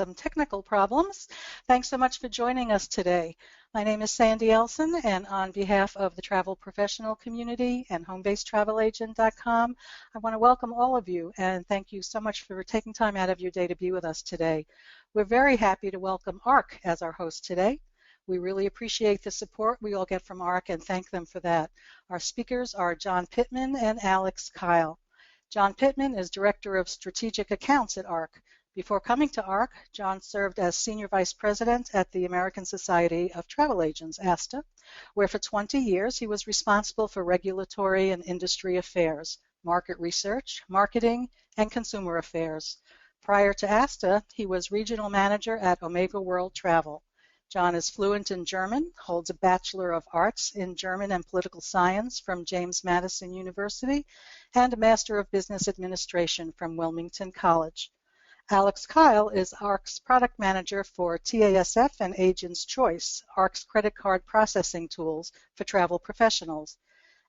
some technical problems. Thanks so much for joining us today. My name is Sandy Elson, and on behalf of the travel professional community and homebasedtravelagent.com, I want to welcome all of you and thank you so much for taking time out of your day to be with us today. We're very happy to welcome ARC as our host today. We really appreciate the support we all get from ARC and thank them for that. Our speakers are John Pittman and Alex Kyle. John Pittman is Director of Strategic Accounts at ARC. Before coming to ARC, John served as Senior Vice President at the American Society of Travel Agents, ASTA, where for 20 years he was responsible for regulatory and industry affairs, market research, marketing, and consumer affairs. Prior to ASTA, he was Regional Manager at Omega World Travel. John is fluent in German, holds a Bachelor of Arts in German and Political Science from James Madison University, and a Master of Business Administration from Wilmington College. Alex Kyle is ARC's Product Manager for TASF and Agent's Choice, ARC's credit card processing tools for travel professionals.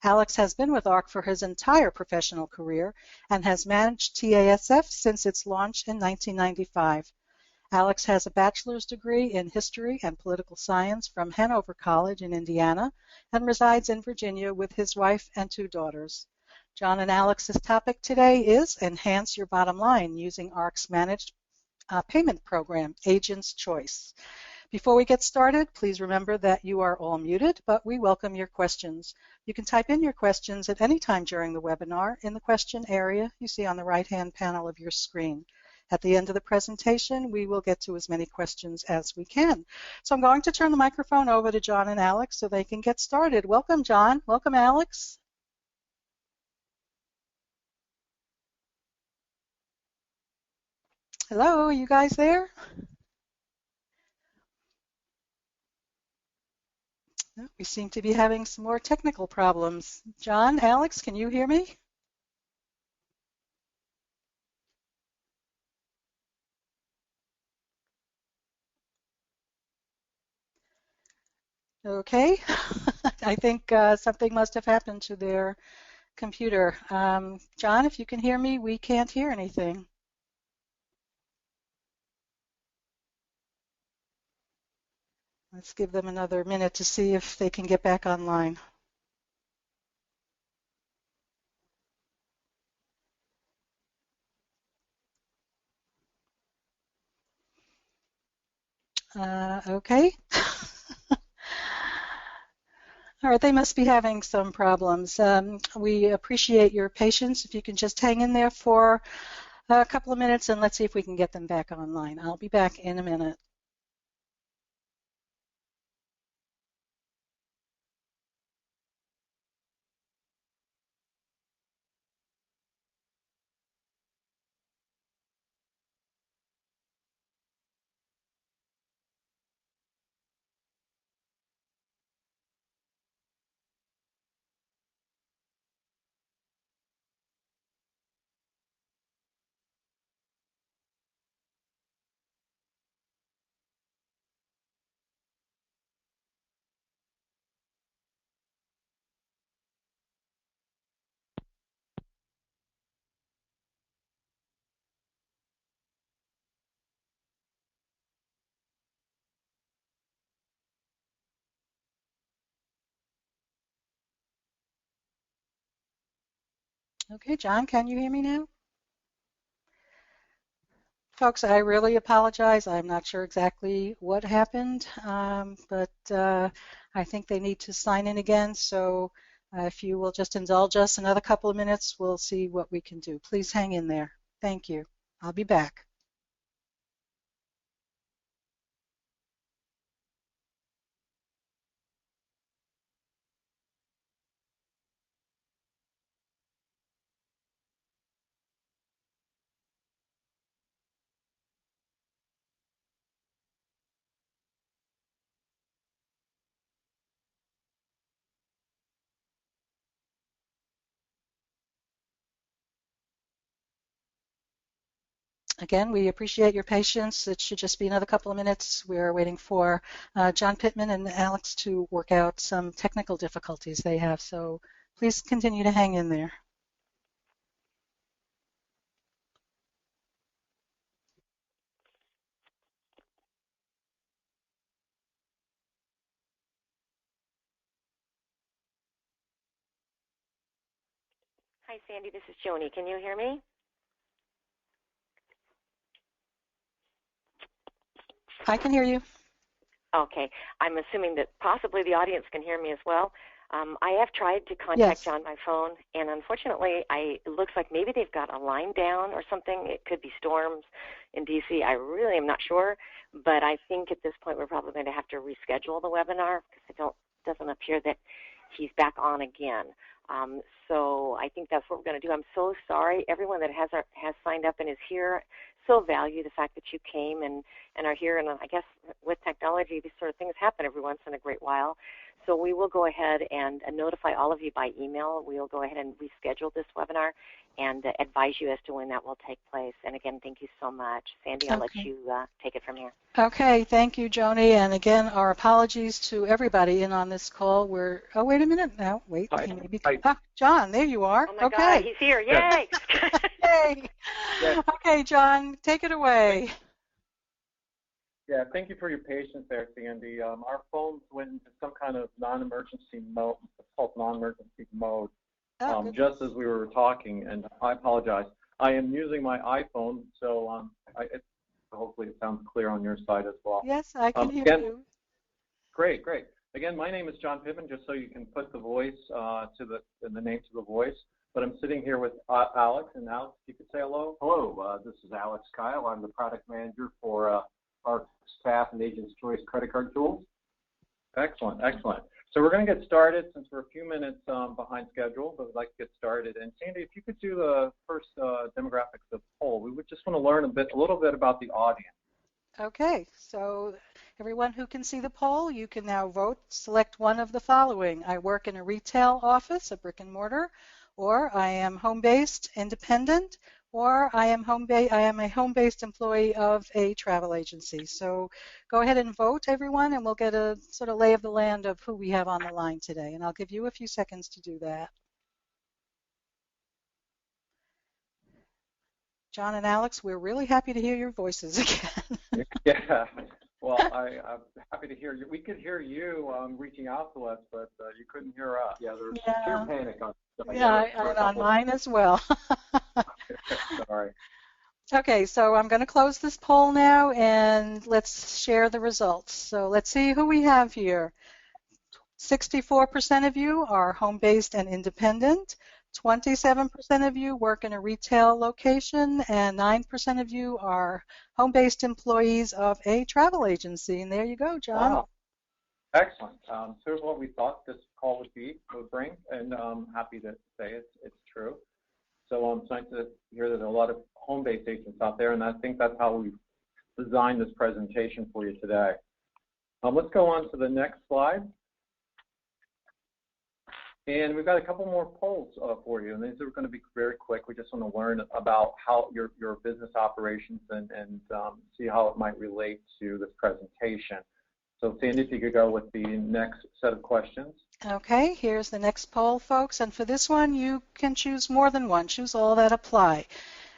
Alex has been with ARC for his entire professional career and has managed TASF since its launch in 1995. Alex has a bachelor's degree in history and political science from Hanover College in Indiana and resides in Virginia with his wife and 2 daughters. John and Alex's topic today is Enhance Your Bottom Line using ARC's managed payment program, Agent's Choice. Before we get started, please remember that you are all muted, but we welcome your questions. You can type in your questions at any time during the webinar in the question area you see on the right-hand panel of your screen. At the end of the presentation, we will get to as many questions as we can. So I'm going to turn the microphone over to John and Alex so they can get started. Welcome, John. Welcome, Alex. Hello, are you guys there? We seem to be having some more technical problems. John, Alex, can you hear me? Okay, I think something must have happened to their computer. John, if you can hear me, we can't hear anything. Let's give them another minute to see if they can get back online. Okay. All right, they must be having some problems. We appreciate your patience. If you can just hang in there for a couple of minutes and let's see if we can get them back online. I'll be back in a minute. Okay, John, can you hear me now? Folks, I really apologize. I'm not sure exactly what happened, but I think they need to sign in again. So if you will just indulge us another couple of minutes, we'll see what we can do. Please hang in there. Thank you. I'll be back. Again, we appreciate your patience. It should just be another couple of minutes. We're waiting for John Pittman and Alex to work out some technical difficulties they have. So please continue to hang in there. Hi, Sandy. This is Joni. Can you hear me? I can hear you. Okay. I'm assuming that possibly the audience can hear me as well. I have tried to contact Yes. John by phone, and unfortunately, it looks like maybe they've got a line down or something. It could be storms in D.C. I really am not sure, but I think at this point we're probably going to have to reschedule the webinar because it doesn't appear that he's back on again. So I think that's what we're going to do. I'm so sorry. Everyone that has signed up and is here, so value the fact that you came and are here. And I guess with technology, these sort of things happen every once in a great while. So we will go ahead and notify all of you by email. We will go ahead and reschedule this webinar and advise you as to when that will take place. And again, thank you so much. Sandy, I'll let you take it from here. Okay, thank you, Joni. And again, our apologies to everybody in on this call. Oh, wait a minute now. Wait. Hi. John, there you are. Oh, my God, he's here. Yay! Yay! Yes. Okay, John, take it away. Yeah, thank you for your patience there, Sandy. Our phones went into some kind of non-emergency mode, it's called non-emergency mode, just as we were talking, and I apologize. I am using my iPhone, so hopefully it sounds clear on your side as well. Yes, I can hear you. Great. Again, my name is John Piven, just so you can put the voice the name to the voice. But I'm sitting here with Alex, and Alex, you could say hello. Hello, this is Alex Kyle. I'm the product manager for our staff and Agent's Choice credit card tools. Excellent. So we're going to get started since we're a few minutes behind schedule, but we'd like to get started. And Sandy, if you could do the first demographics of the poll, we would just want to learn a little bit about the audience. Okay, so everyone who can see the poll, you can now vote. Select one of the following. I work in a retail office, a brick and mortar, or I am home-based, independent, or I am a home-based employee of a travel agency. So go ahead and vote, everyone, and we'll get a sort of lay of the land of who we have on the line today. And I'll give you a few seconds to do that. John and Alex, we're really happy to hear your voices again. Yeah, well, I'm happy to hear you. We could hear you reaching out to us, but you couldn't hear us. Yeah, there's sheer panic on stuff. Yeah, and on mine as well. Sorry. Okay, so I'm going to close this poll now, and let's share the results. So let's see who we have here. 64% of you are home-based and independent. 27% of you work in a retail location, and 9% of you are home-based employees of a travel agency. And there you go, John. Wow. Excellent. So here's what we thought this call would bring, and I'm happy to say it's true. So it's nice to hear that there are a lot of home-based agents out there, and I think that's how we've designed this presentation for you today. Let's go on to the next slide. And we've got a couple more polls for you, and these are going to be very quick. We just want to learn about how your business operations and see how it might relate to this presentation. So Sandy, if you could go with the next set of questions. Okay, here's the next poll, folks. And for this one, you can choose more than one. Choose all that apply.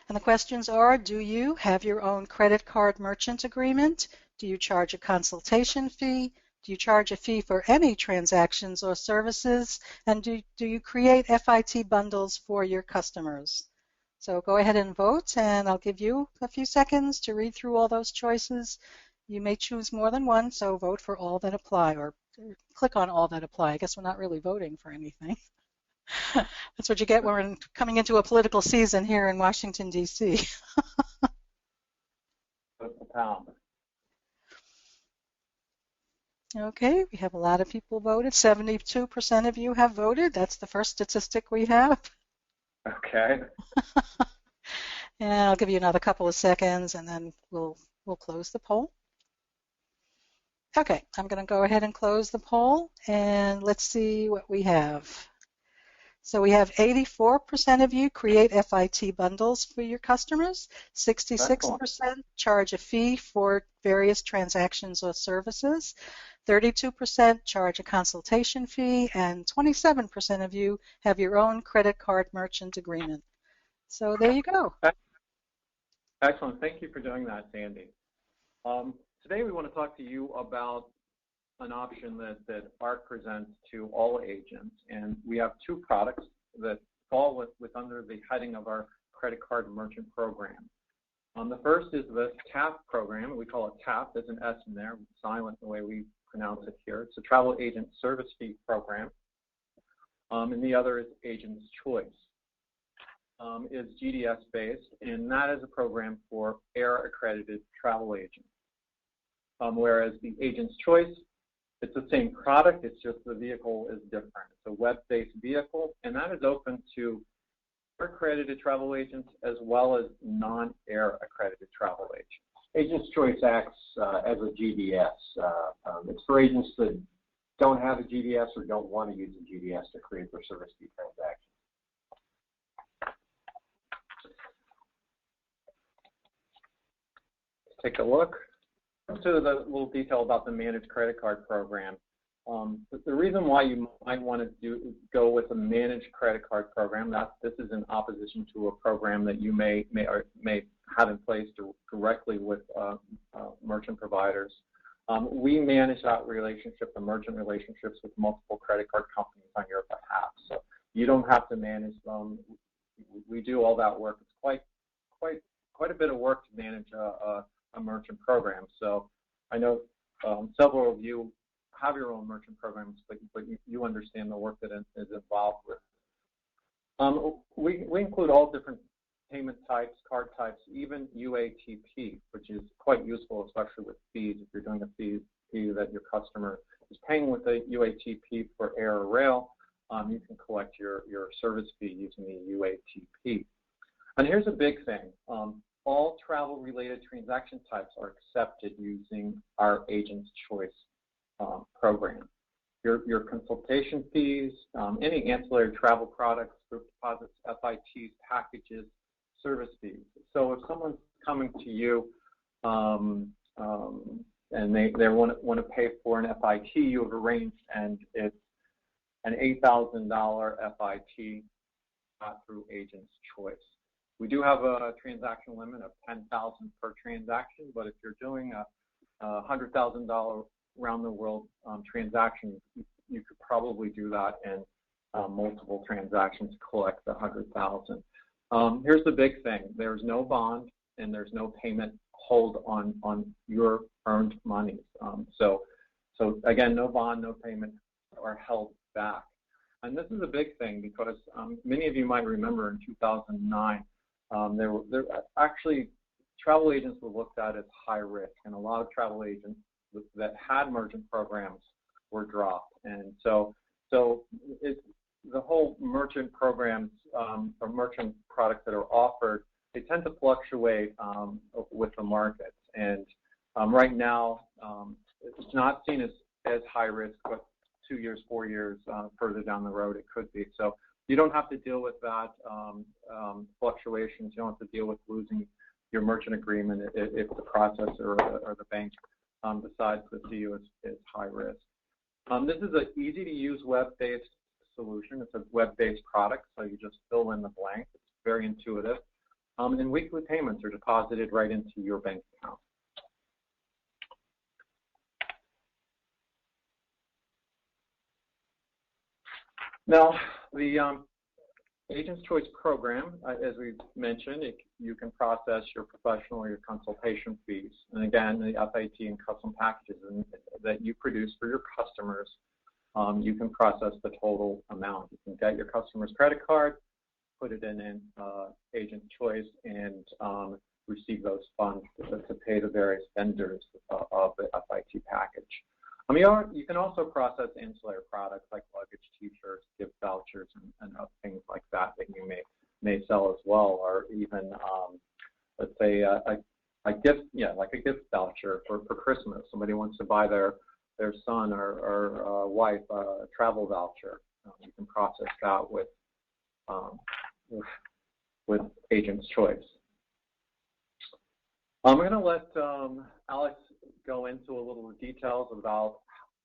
And the questions are, do you have your own credit card merchant agreement? Do you charge a consultation fee? Do you charge a fee for any transactions or services? And do you create FIT bundles for your customers? So go ahead and vote, and I'll give you a few seconds to read through all those choices. You may choose more than one, so vote for all that apply, or click on all that apply. I guess we're not really voting for anything. That's what you get when we're coming into a political season here in Washington, D.C. Okay, we have a lot of people voted. 72% of you have voted. That's the first statistic we have. Okay. And I'll give you another couple of seconds, and then we'll close the poll. Okay, I'm going to go ahead and close the poll, and let's see what we have. So we have 84% of you create FIT bundles for your customers, 66% charge a fee for various transactions or services, 32% charge a consultation fee, and 27% of you have your own credit card merchant agreement. So there you go. Excellent. Thank you for doing that, Sandy. Today we want to talk to you about an option that ARC presents to all agents, and we have two products that fall with under the heading of our credit card merchant program. The first is the TAP program. We call it TAP. There's an S in there, silent the way we pronounce it here. It's a travel agent service fee program. And the other is Agent's Choice. Is GDS based, and that is a program for AIR accredited travel agents. Whereas the Agent's Choice, it's the same product, it's just the vehicle is different. It's a web-based vehicle, and that is open to AIR accredited travel agents as well as non-AIR accredited travel agents. Agent's Choice acts as a GDS. It's for agents that don't have a GDS or don't want to use a GDS to create their service fee transaction. Take a look. To the little detail about the managed credit card program. The reason why you might want to go with a managed credit card program, this is in opposition to a program that you may have in place directly with merchant providers. We manage that relationship, the merchant relationships with multiple credit card companies on your behalf. So you don't have to manage them. We do all that work. It's quite a bit of work to manage a merchant program. So I know several of you have your own merchant programs, but you understand the work that is involved with. We include all different payment types, card types, even UATP, which is quite useful, especially with fees. If you're doing a fee that your customer is paying with a UATP for air or rail, you can collect your service fee using the UATP. And here's a big thing. All travel-related transaction types are accepted using our Agent's Choice program. Your consultation fees, any ancillary travel products, group deposits, FITs, packages, service fees. So if someone's coming to you and they want to pay for an FIT you have arranged, and it's an $8,000 FIT through Agent's Choice. We do have a transaction limit of $10,000 per transaction, but if you're doing a $100,000 round-the-world transaction, you could probably do that in multiple transactions to collect the $100,000. Here's the big thing: there's no bond and there's no payment hold on your earned monies. So again, no bond, no payment are held back. And this is a big thing because many of you might remember in 2009. There actually, travel agents were looked at as high risk, and a lot of travel agents that had merchant programs were dropped. And so the whole merchant programs or merchant products that are offered, they tend to fluctuate with the markets. And right now, it's not seen as high risk, but 2 years, 4 years further down the road, it could be. So you don't have to deal with that fluctuations. You don't have to deal with losing your merchant agreement if the processor or the bank decides to see you as high risk. This is an easy-to-use web-based solution. It's a web-based product, so you just fill in the blank. It's very intuitive. And weekly payments are deposited right into your bank account. Now, the Agent's Choice program, as we mentioned, you can process your professional or your consultation fees. And again, the FIT and custom packages that you produce for your customers, you can process the total amount. You can get your customer's credit card, put it in Agent's Choice, and receive those funds to pay the various vendors of the FIT package. You can also process ancillary products like luggage, T-shirts, gift vouchers, and other things like that you may sell as well, or even let's say a gift, like a gift voucher for Christmas. Somebody wants to buy their son or wife a travel voucher. You can process that with Agent's Choice. I'm going to let Alex go into a little details about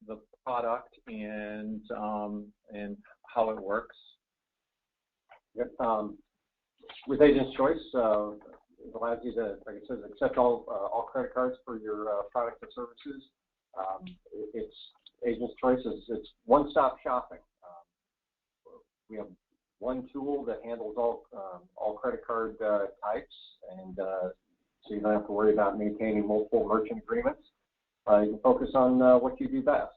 the product and how it works. With Agent's Choice, it allows you to, like it says, accept all credit cards for your products and services. It's Agent's Choice. It's one-stop shopping. We have one tool that handles all credit card types, and so you don't have to worry about maintaining multiple merchant agreements. You can focus on what you do best,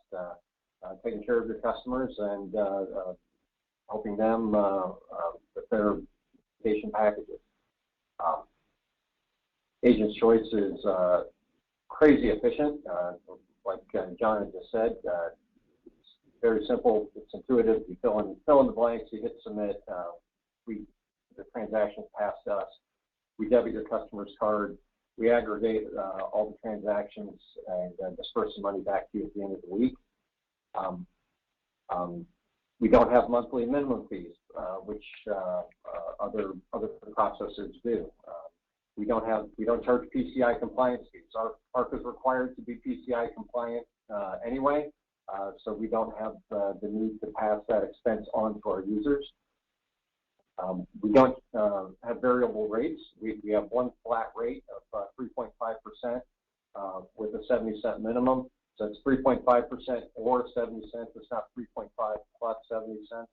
taking care of your customers and helping them with their vacation packages. Agent's Choice is crazy efficient, like John had just said. It's very simple. It's intuitive. You fill in the blanks. You hit submit. The transaction's passed us. We debit your customer's card. We aggregate all the transactions and disperse the money back to you at the end of the week. We don't have monthly minimum fees, which other processors do. We don't charge PCI compliance fees. Our ARC is required to be PCI compliant anyway, so we don't have the need to pass that expense on to our users. We don't have variable rates. We have one flat rate of 3.5% with a 70-cent minimum. So it's 3.5% or 70 cents. It's not 3.5 plus 70 cents.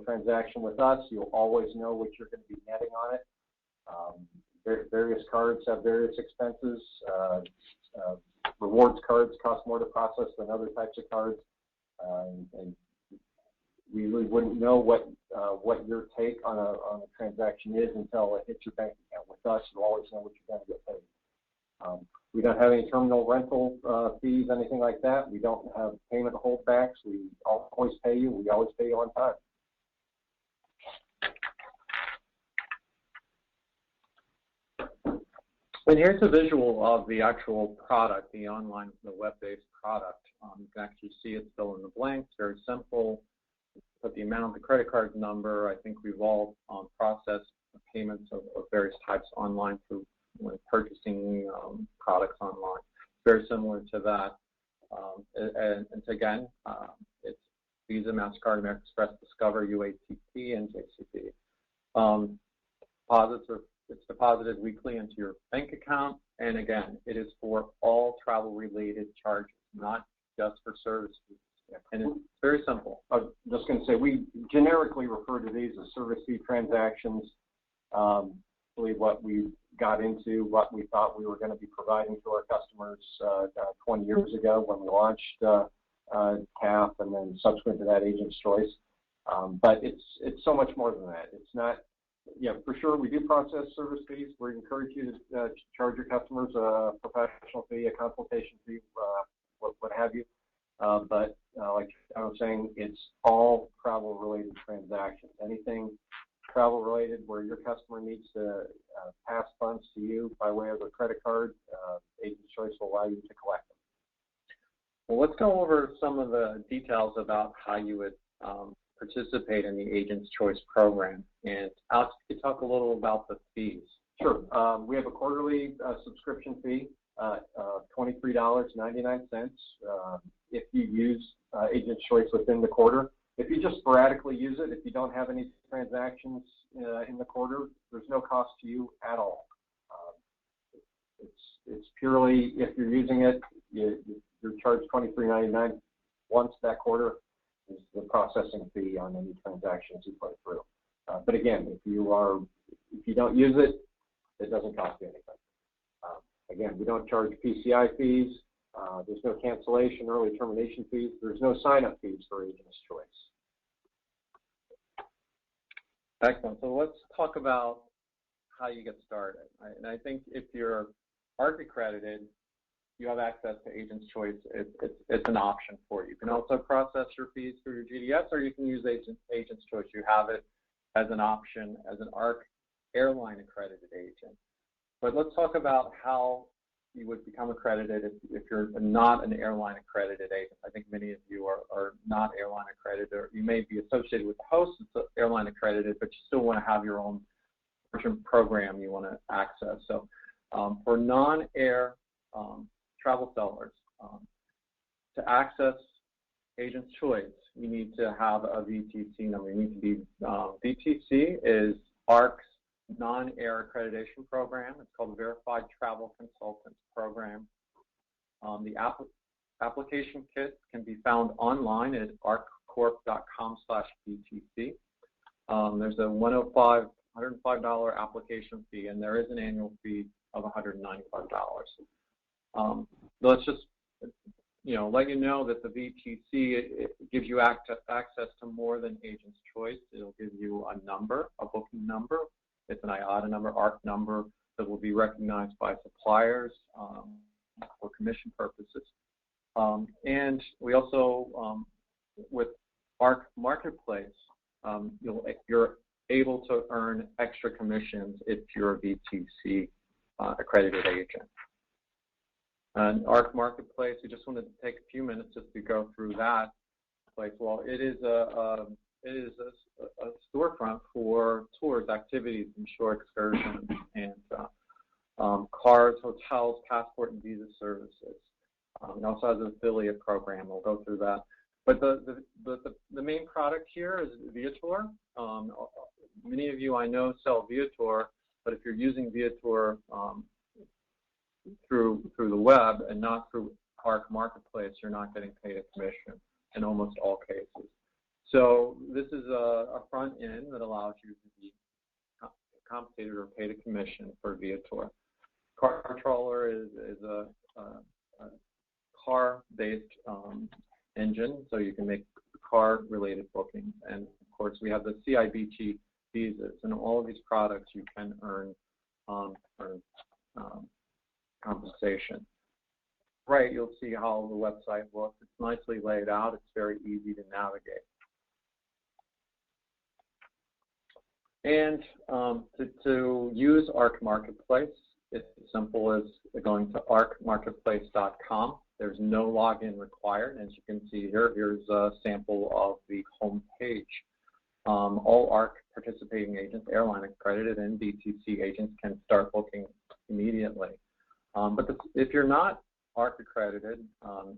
A transaction with us, you'll always know what you're going to be netting on it. Various cards have various expenses. Rewards cards cost more to process than other types of cards, and we really wouldn't know what your take on a transaction is until it hits your bank account. With us, you always know what you're going to get paid. We don't have any terminal rental fees, anything like that. We don't have payment holdbacks. We always pay you. We always pay you on time. And here's a visual of the actual product, the online, the web-based product. You can actually see it fill in the blanks, very simple. Put the amount, the credit card number. I think we've all processed payments of various types online through when purchasing products online. Very similar to that. And again, it's Visa, MasterCard, American Express, Discover, UATP, and JCB. It's deposited weekly into your bank account, and again, it is for all travel-related charges, not just for service fees. And it's very simple. I was just going to say, we generically refer to these as service fee transactions. Really what we got into, what we thought we were going to be providing to our customers 20 years ago when we launched CAF, and then subsequent to that, Agent's Choice. But it's so much more than that. It's not. Yeah, for sure, we do process service fees. We encourage you to charge your customers a professional fee, a consultation fee, what have you. But like I was saying, it's all travel-related transactions. Anything travel-related where your customer needs to pass funds to you by way of a credit card, Agent's Choice will allow you to collect them. Well, let's go over some of the details about how you would participate in the Agent's Choice program. And Alex, can you talk a little about the fees? Sure. We have a quarterly subscription fee, $23.99 if you use Agent's Choice within the quarter. If you just sporadically use it, if you don't have any transactions in the quarter, there's no cost to you at all. It's purely, if you're using it, you're charged $23.99 once that quarter is the processing fee on any transactions you put through. But again, if you don't use it, it doesn't cost you anything. Again, we don't charge PCI fees. There's no cancellation, early termination fees. There's no sign-up fees for Agent's Choice. Excellent. So let's talk about how you get started. And I think if you're ARC accredited, you have access to Agent's Choice. It's an option for you. You can also process your fees through your GDS, or you can use Agent's Choice. You have it as an option as an ARC airline accredited agent. But let's talk about how you would become accredited if you're not an airline accredited agent. I think many of you are not airline accredited, or you may be associated with the host that's airline accredited, but you still want to have your own program you want to access. So for non-air travel sellers, to access Agent's Choice, you need to have a VTC number. You need to be, VTC is ARC's non-air accreditation program. It's called the Verified Travel Consultants Program. The application kit can be found online at arccorp.com/VTC. There's a $105 application fee, and there is an annual fee of $195. Let's just let you know that the VTC it gives you access to more than Agent's Choice. It'll give you a number, a booking number. It's an IATA number, ARC number that will be recognized by suppliers for commission purposes. And we also, with ARC Marketplace, you're able to earn extra commissions if you're a VTC accredited agent. And ARC Marketplace, we just wanted to take a few minutes just to go through that. Well, it is a storefront for tours, activities, and shore excursions, and cars, hotels, passport, and visa services. It also has an affiliate program. We'll go through that. But the main product here is Viator. Many of you I know sell Viator, but if you're using Viator through the web and not through ARC Marketplace, you're not getting paid a commission in almost all cases. So this is a front end that allows you to be compensated or paid a commission for Viator. CarTrawler is a car-based engine, so you can make car-related bookings. And of course, we have the CIBT visas, and all of these products you can earn compensation. Right, you'll see how the website looks. It's nicely laid out. It's very easy to navigate. And to use ARC Marketplace, it's as simple as going to arcmarketplace.com. There's no login required. As you can see here, here's a sample of the home page. All ARC participating agents, airline accredited and VTC agents, can start booking immediately. But if you're not ARC accredited, or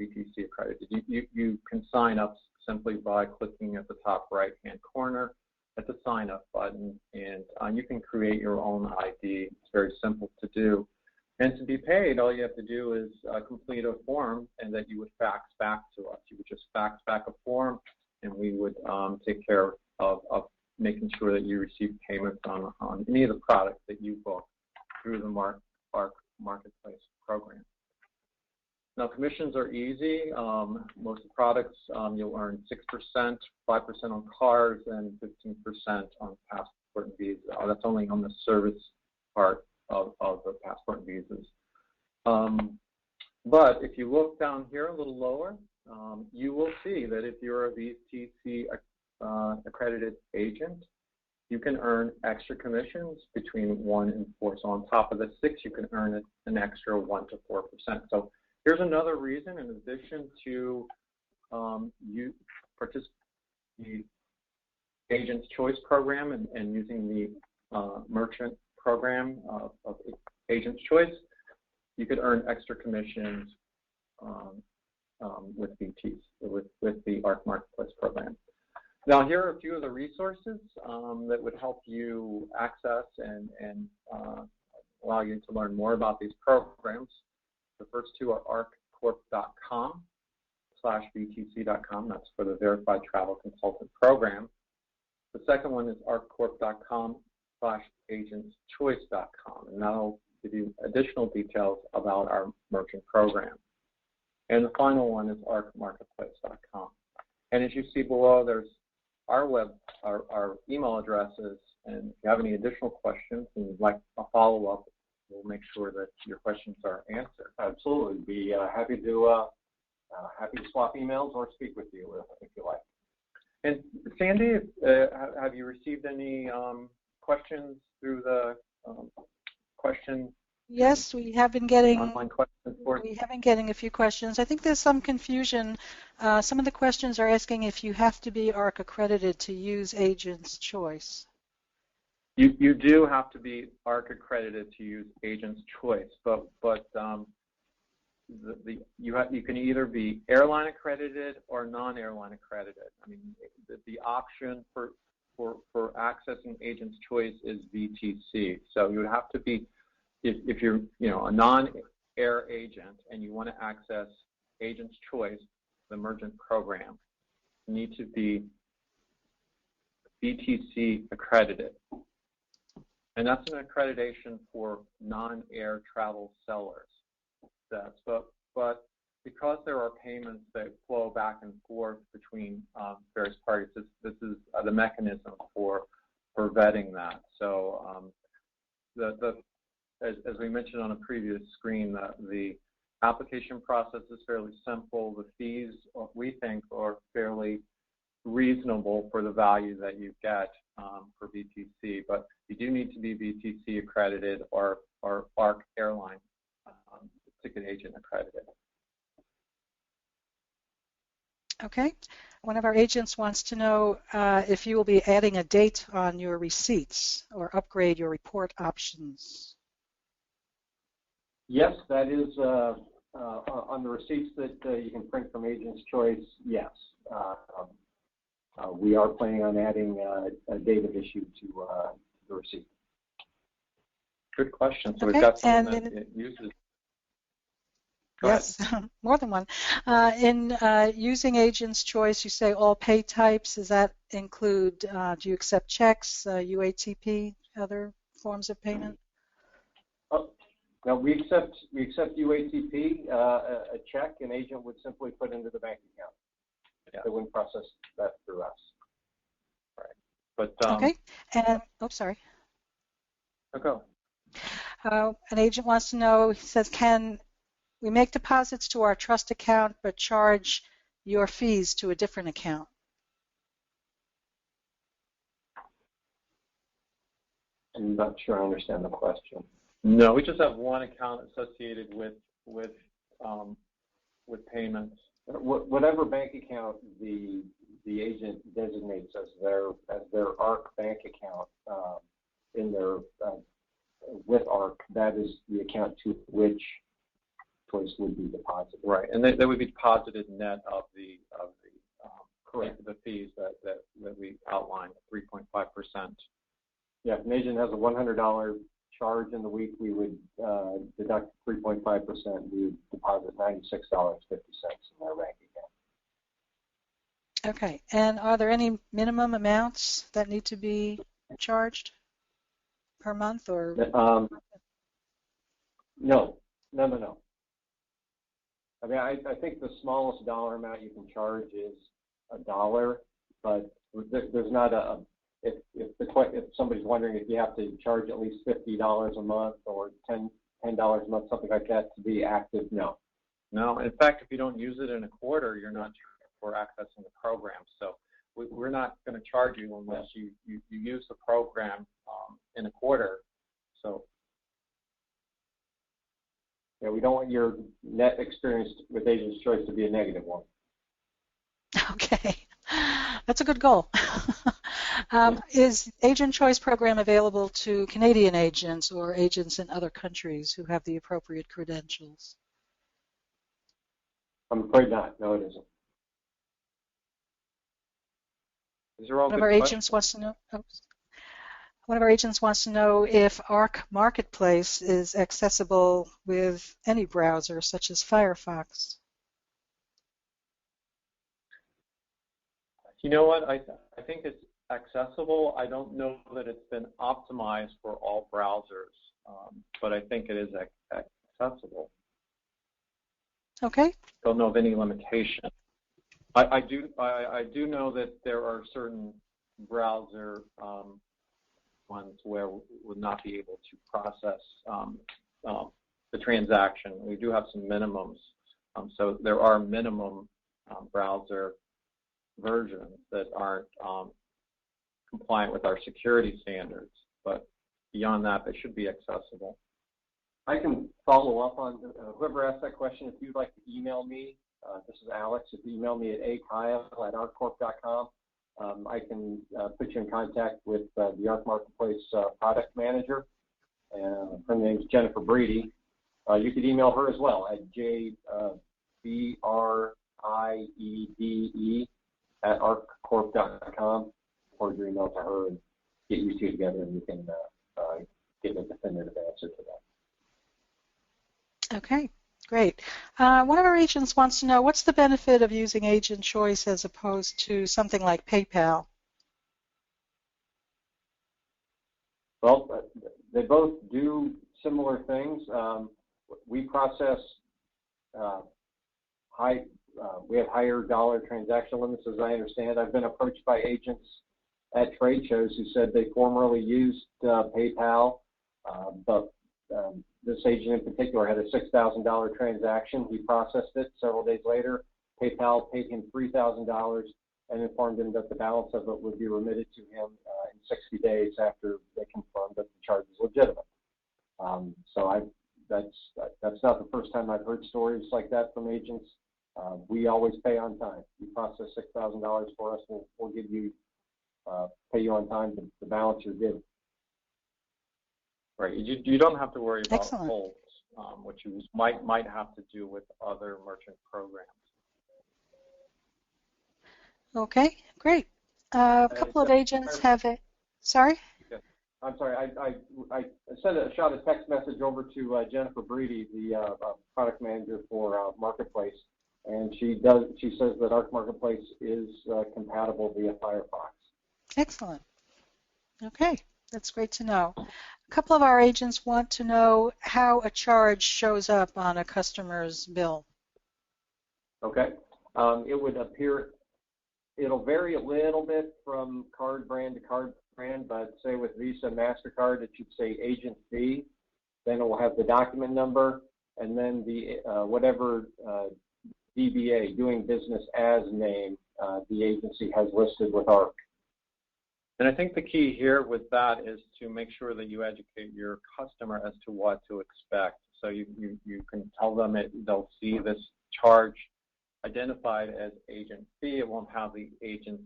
VTC accredited, you can sign up simply by clicking at the top right-hand corner at the sign up button, and you can create your own ID. It's very simple to do. And to be paid, all you have to do is complete a form, and that you would fax back to us. You would just fax back a form, and we would take care of making sure that you receive payments on any of the products that you book through the ARC Marketplace program. Now, commissions are easy. Most of the products you'll earn 6%, 5% on cars, and 15% on passport and visa. That's only on the service part of the passport and visas. But if you look down here a little lower, you will see that if you're a VTC accredited agent, you can earn extra commissions between 1 and 4. So on top of the 6, you can earn an extra 1 to 4%. So here's another reason, in addition to you the Agent's Choice program and using the merchant program of Agent's Choice, you could earn extra commissions with VTs, with the ARC Marketplace program. Now, here are a few of the resources that would help you access and allow you to learn more about these programs. The first two are arccorp.com/VTC.com. That's for the Verified Travel Consultant Program. The second one is arccorp.com/agentschoice.com, and that'll give you additional details about our merchant program. And the final one is arcmarketplace.com. And as you see below, there's our email addresses, and if you have any additional questions and you'd like a follow-up, we'll make sure that your questions are answered. Absolutely. Be happy to swap emails or speak with you if you like. And Sandy, have you received any questions through the question? Yes, we have been getting online questions for a few questions. I think there's some confusion. Some of the questions are asking if you have to be ARC accredited to use Agent's Choice. You do have to be ARC accredited to use Agent's Choice, but you can either be airline accredited or non-airline accredited. I mean, the option for accessing Agent's Choice is VTC. So you would have to be, if you're a non-air agent and you want to access Agent's Choice, the merchant program, you need to be BTC accredited. And that's an accreditation for non-air travel sellers. But because there are payments that flow back and forth between various parties, this is the mechanism for vetting that. So as we mentioned on a previous screen, the application process is fairly simple. The fees, we think, are fairly reasonable for the value that you get for VTC, but you do need to be VTC accredited or ARC airline ticket agent accredited. Okay. One of our agents wants to know if you will be adding a date on your receipts or upgrade your report options. Yes, that is on the receipts that you can print from Agent's Choice, yes. We are planning on adding a date of issue to the receipt. Good question. So okay. We've got someone that uses. Yes, more than one. In using Agent's Choice, you say all pay types. Does that include, do you accept checks, UATP, other forms of payment? No, we accept UATP. A check an agent would simply put into the bank account. Yeah. They wouldn't process that through us. Right. But okay. And sorry. Go. An agent wants to know. He says, can we make deposits to our trust account but charge your fees to a different account? I'm not sure I understand the question. No, we just have one account associated with payments. Whatever bank account the agent designates as their ARC bank account in their with ARC, that is the account to which Choice would be deposited. Right, and they would be deposited net of the fees that we outlined, 3.5%. Yeah, if an agent has a $100 charge in the week, we would deduct 3.5%. We would deposit $96.50 in their bank account. Okay, and are there any minimum amounts that need to be charged per month, or? No. I mean, I think the smallest dollar amount you can charge is $1, but there's not a. If somebody's wondering if you have to charge at least $50 a month or $10 a month, something like that to be active, no. No, in fact, if you don't use it in a quarter, you're not charged for accessing the program. So we're not going to charge you unless you use the program in a quarter. So yeah, we don't want your net experience with Agent's Choice to be a negative one. Okay, that's a good goal. Is Agent Choice program available to Canadian agents or agents in other countries who have the appropriate credentials? I'm afraid not. No, it isn't. These are all One of our agents wants to know. One of our agents wants to know if ARC Marketplace is accessible with any browser, such as Firefox. You know what? I think it's accessible. I don't know that it's been optimized for all browsers, but I think it is accessible. Okay. Don't know of any limitation. I do know that there are certain browser ones where we would not be able to process the transaction. We do have some minimums. So there are minimum browser versions that aren't compliant with our security standards, but beyond that, they should be accessible. I can follow up on whoever asked that question. If you'd like to email me, this is Alex. If you email me at akyle@arccorp.com, I can put you in contact with the ARC Marketplace product manager. Her name is Jennifer Brady. You could email her as well at jbriede@arccorp.com, forward your email to her and get you two together, and you can get a definitive answer to that. Okay, great. One of our agents wants to know, what's the benefit of using Agent Choice as opposed to something like PayPal? Well, they both do similar things. We process we have higher dollar transaction limits, as I understand. I've been approached by agents at trade shows who said they formerly used PayPal, but this agent in particular had a $6,000 transaction. He processed it. Several days later, PayPal paid him $3,000 and informed him that the balance of it would be remitted to him in 60 days after they confirmed that the charge is legitimate. So that's not the first time I've heard stories like that from agents. We always pay on time. You process $6,000 for us, we'll give you pay you on time the balance you're due. Right. You don't have to worry about Excellent. holds, which you might have to do with other merchant programs. Okay, great. A couple of agents have it. Sorry? I'm sorry. I sent a text message over to Jennifer Breedy, the product manager for Marketplace, and she says that Arc Marketplace is compatible via Firefox. Excellent. Okay, that's great to know. A couple of our agents want to know how a charge shows up on a customer's bill. Okay. It would appear, it'll vary a little bit from card brand to card brand, but say with Visa and MasterCard, it should say agent fee. Then it will have the document number, and then the whatever DBA, doing business as name, the agency has listed with ARC. And I think the key here with that is to make sure that you educate your customer as to what to expect. So you can tell them they'll see this charge identified as agent fee. It won't have the agent's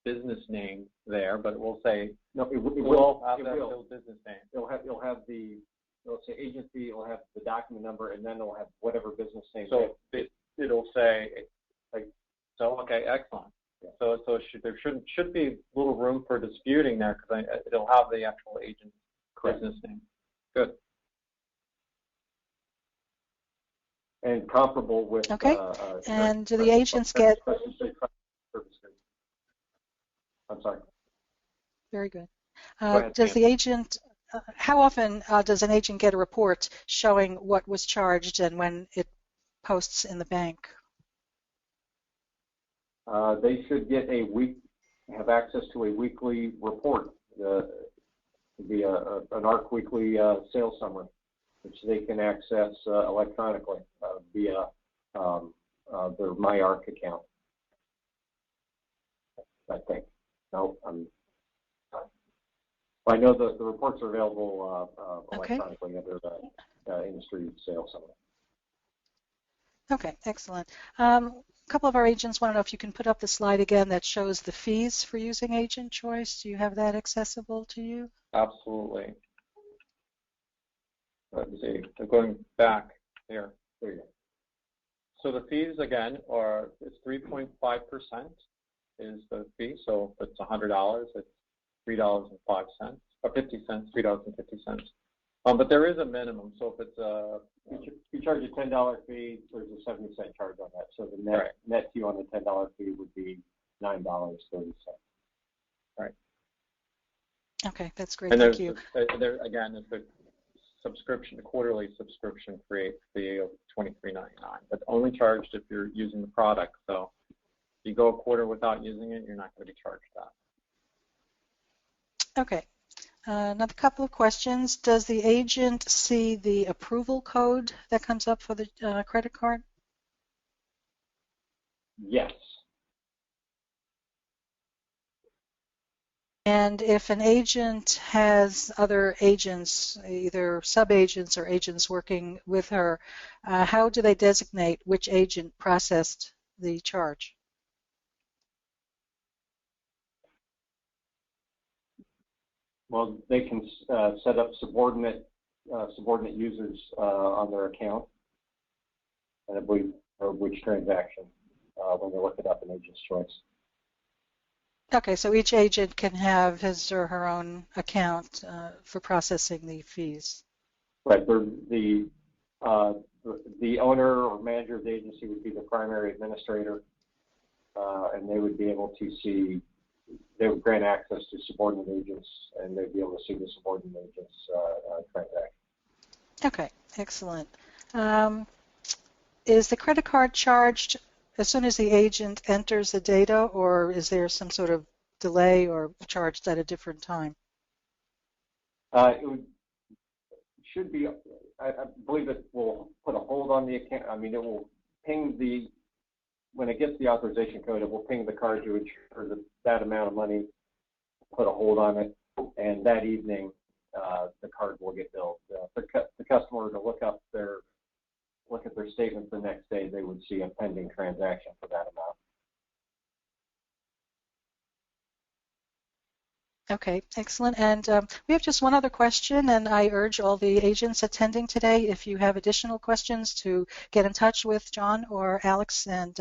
business name there, but it will say it will have that business name. It'll say agent fee. It'll have the document number, and then it'll have whatever business name. So it'll say okay, excellent. Yeah. So there should be little room for disputing there because it'll have the actual agent's business name. Good. And comparable with. Okay. And do the agents get? I'm sorry. Very good. Does the agent? How often does an agent get a report showing what was charged and when it posts in the bank? They should get have access to a weekly report, via an ARC weekly sales summary, which they can access electronically via their MyARC account. I think. No, I know the reports are available electronically under the industry sales summary. Okay, excellent. A couple of our agents want to know if you can put up the slide again that shows the fees for using Agent Choice. Do you have that accessible to you? Absolutely. Let's see. I'm going back here. There you go. So the fees again it's 3.5% is the fee. So if it's $100, it's $3.05 or 50 cents, $3.50. But there is a minimum. So if it's you charge a $10 fee, there's a 70-cent charge on that. So the net fee on the $10 fee would be $9.30. Right. Okay, that's great. And thank you. Again, it's the quarterly subscription fee of $23.99, but only charged if you're using the product. So if you go a quarter without using it, you're not going to be charged that. Okay. Another couple of questions. Does the agent see the approval code that comes up for the credit card? Yes. And if an agent has other agents, either sub-agents or agents working with her, how do they designate which agent processed the charge? Well, they can set up subordinate users on their account, and I believe which transaction when they look it up in Agent's Choice. Okay, so each agent can have his or her own account for processing the fees. Right. The owner or manager of the agency would be the primary administrator, and they would be able to see they would grant access to subordinate agents, and they'd be able to see the subordinate agents transaction. Okay, excellent. Is the credit card charged as soon as the agent enters the data, or is there some sort of delay or charged at a different time? Should be, I believe it will put a hold on the account. I mean, it will ping when it gets the authorization code, it will ping the card to ensure that amount of money, put a hold on it, and that evening the card will get billed. For the customer to look at their statement the next day, they would see a pending transaction for that amount. Okay, excellent. And we have just one other question, and I urge all the agents attending today, if you have additional questions, to get in touch with John or Alex and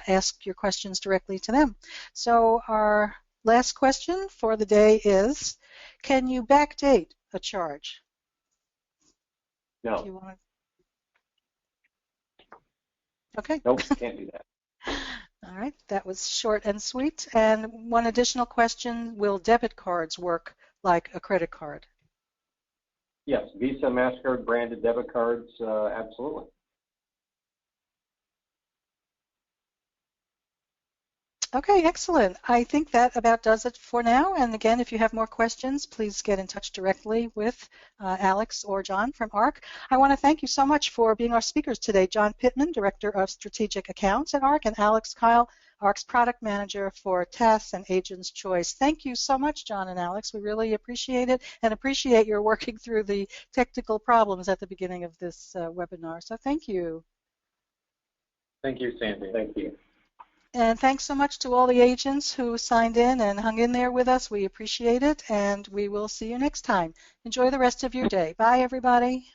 ask your questions directly to them. So our last question for the day is, can you backdate a charge? No. If you want to... Okay. Nope, can't do that. All right, that was short and sweet. And one additional question, will debit cards work like a credit card? Yes, Visa, MasterCard branded debit cards, absolutely. Okay, excellent. I think that about does it for now. And again, if you have more questions, please get in touch directly with Alex or John from ARC. I want to thank you so much for being our speakers today. John Pittman, Director of Strategic Accounts at ARC, and Alex Kyle, ARC's Product Manager for TAS and Agent's Choice. Thank you so much, John and Alex. We really appreciate it and appreciate your working through the technical problems at the beginning of this webinar. So thank you. Thank you, Sandy. Thank you. And thanks so much to all the agents who signed in and hung in there with us. We appreciate it, and we will see you next time. Enjoy the rest of your day. Bye, everybody.